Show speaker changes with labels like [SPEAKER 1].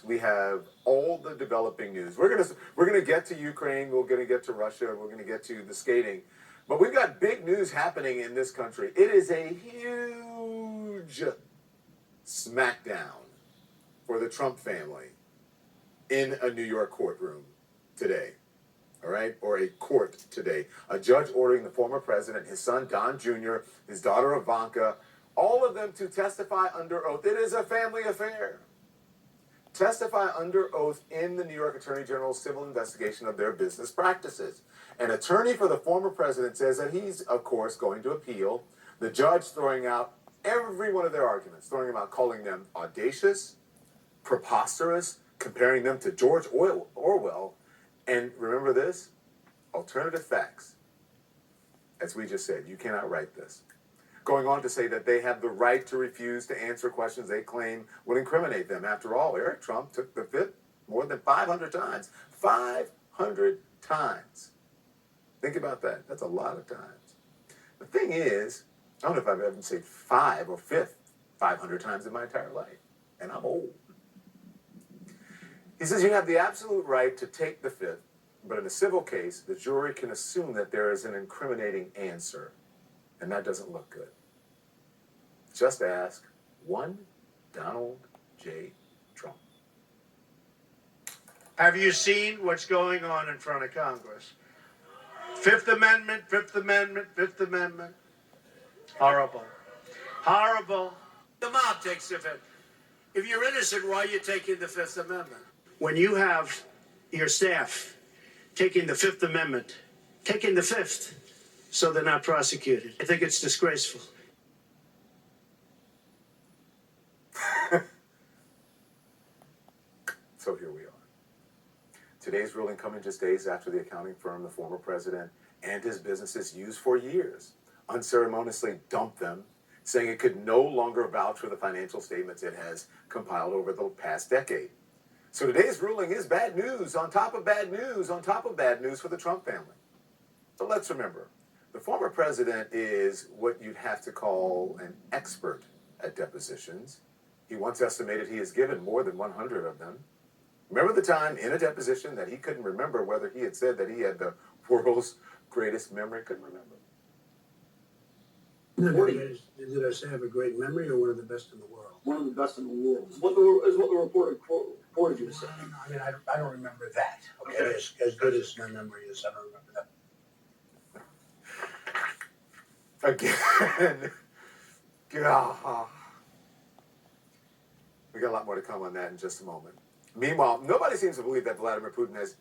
[SPEAKER 1] We have all the developing news. We're gonna get to Ukraine. We're gonna get to Russia. We're gonna get to the skating, but we've got big news happening in this country. It is a huge smackdown for the Trump family in a New York courtroom today. All right, or a court today. A judge ordering the former president, his son Don Jr., his daughter Ivanka, all of them to testify under oath. It is a family affair. Testify under oath in the New York Attorney General's civil investigation of their business practices. An attorney for the former president says that he's, of course, going to appeal. The judge throwing out every one of their arguments, throwing them out, calling them audacious, preposterous, comparing them to George Orwell. And remember this, alternative facts. As we just said, you cannot write this. Going on to say that they have the right to refuse to answer questions they claim would incriminate them. After all, Eric Trump took the fifth more than 500 times. 500 times. Think about that. That's a lot of times. The thing is, I don't know if I've ever said five or fifth 500 times in my entire life. And I'm old. He says you have the absolute right to take the fifth, but in a civil case, the jury can assume that there is an incriminating answer, and that doesn't look good. Just ask one Donald J. Trump.
[SPEAKER 2] Have you seen what's going on in front of Congress? Fifth Amendment, Fifth Amendment, Fifth Amendment. Horrible. Horrible. The mob takes the fifth. If you're innocent, why are you taking the Fifth Amendment? When you have your staff taking the Fifth Amendment, taking the fifth, so they're not prosecuted, I think it's disgraceful.
[SPEAKER 1] So here we are. Today's ruling coming just days after the accounting firm the former president and his businesses used for years unceremoniously dumped them, saying it could no longer vouch for the financial statements it has compiled over the past decade. So today's ruling is bad news on top of bad news on top of bad news for the Trump family. So let's remember, the former president is what you'd have to call an expert at depositions. He once estimated he has given more than 100 of them. Remember the time in a deposition that he couldn't remember whether he had said that he had the world's greatest memory? Couldn't remember.
[SPEAKER 3] Did I say I have a great memory or one of the best in the world?
[SPEAKER 4] One of the best in the world is what the reporter reported you to say.
[SPEAKER 3] I mean, I don't remember that. Okay. As good as my memory is, I don't remember that.
[SPEAKER 1] Again. God. We got a lot more to come on that in just a moment. Meanwhile, nobody seems to believe that Vladimir Putin has